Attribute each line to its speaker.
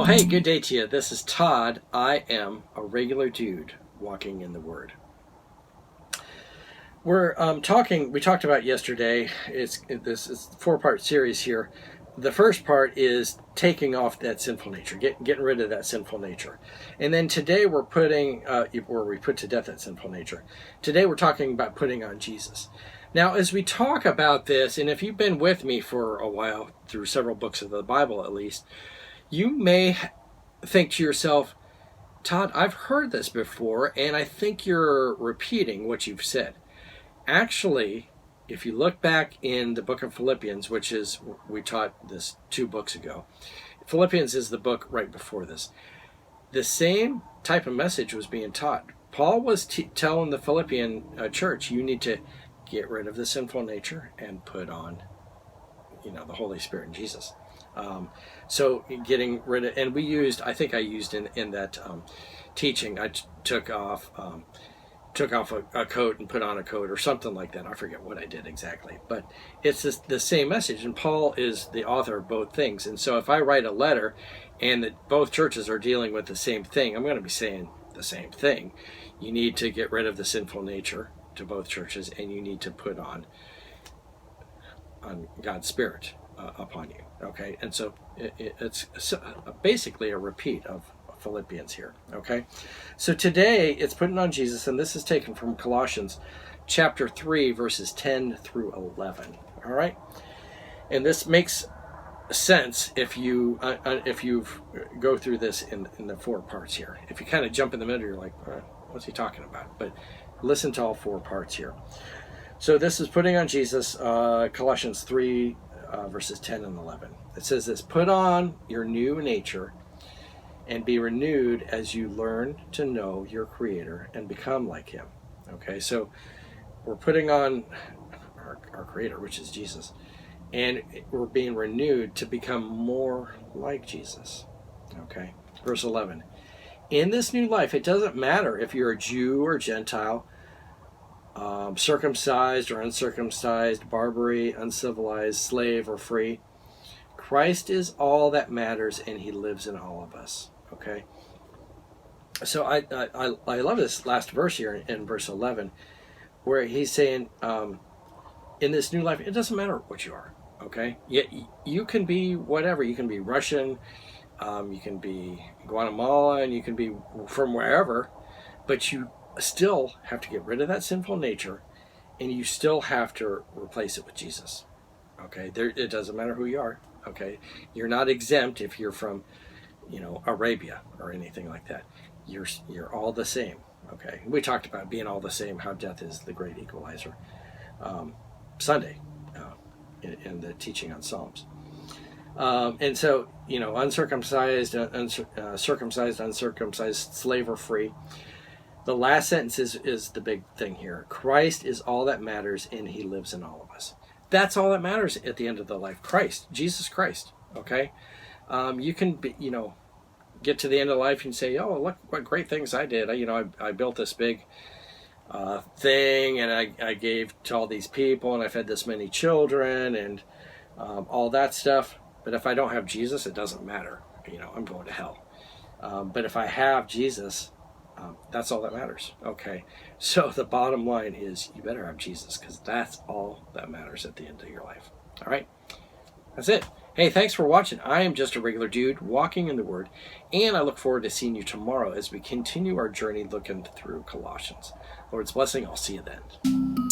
Speaker 1: hey, good day to you. This is Todd. I am a regular dude walking in the Word. We're we talked about yesterday, this is a four-part series here. The first part is taking off that sinful nature, getting rid of that sinful nature. And then today we're where we put to death that sinful nature. Today we're talking about putting on Jesus. Now, as we talk about this, and if you've been with me for a while, through several books of the Bible at least, you may think to yourself, Todd, I've heard this before, and I think you're repeating what you've said. Actually, if you look back in the book of Philippians, which is, we taught this 2 books ago, Philippians is the book right before this. The same type of message was being taught. Paul was telling the Philippian church, you need to get rid of the sinful nature and put on, the Holy Spirit and Jesus. So getting rid of, and I think I used in that teaching, I took off a coat and put on a coat or something like that. I forget what I did exactly, but it's the same message. And Paul is the author of both things. And so if I write a letter and that both churches are dealing with the same thing, I'm going to be saying the same thing. You need to get rid of the sinful nature to both churches, and you need to put on God's Spirit upon you. Okay, and so it's basically a repeat of Philippians here. Okay, so today it's putting on Jesus, and this is taken from Colossians chapter 3 verses 10 through 11. All right, and this makes sense if you go through this in the 4 parts here. If you kind of jump in the middle, you're like, what's he talking about? But listen to all 4 parts here. So this is putting on Jesus, Colossians 3 verses 10 and 11. It says this: put on your new nature and be renewed as you learn to know your Creator and become like Him. Okay, so we're putting on our Creator, which is Jesus, and we're being renewed to become more like Jesus. Okay, verse 11. In this new life, it doesn't matter if you're a Jew or Gentile, circumcised or uncircumcised, Barbary, uncivilized, slave or free. Christ is all that matters, and He lives in all of us. Okay. So I love this last verse here in verse 11, where he's saying, in this new life, it doesn't matter what you are. Okay. Yet you can be whatever. You can be Russian, you can be Guatemalan, you can be from wherever, but you still have to get rid of that sinful nature, and you still have to replace it with Jesus. Okay, it doesn't matter who you are. Okay, you're not exempt if you're from, Arabia or anything like that. You're all the same. Okay, we talked about being all the same, how death is the great equalizer, Sunday, in the teaching on Psalms. And so, uncircumcised, circumcised, uncircumcised, slave or free. The last sentence is the big thing here. Christ is all that matters, and He lives in all of us. That's all that matters at the end of the life. Christ, Jesus Christ. Okay, you can be, get to the end of life and say, "Oh, look what great things I did. I built this big thing, and I gave to all these people, and I fed this many children, and all that stuff." But if I don't have Jesus, it doesn't matter. I'm going to hell. But if I have Jesus, that's all that matters. Okay, so the bottom line is you better have Jesus, because that's all that matters at the end of your life. All right, that's it. Hey, thanks for watching. I am just a regular dude walking in the Word, and I look forward to seeing you tomorrow as we continue our journey looking through Colossians. Lord's blessing. I'll see you then.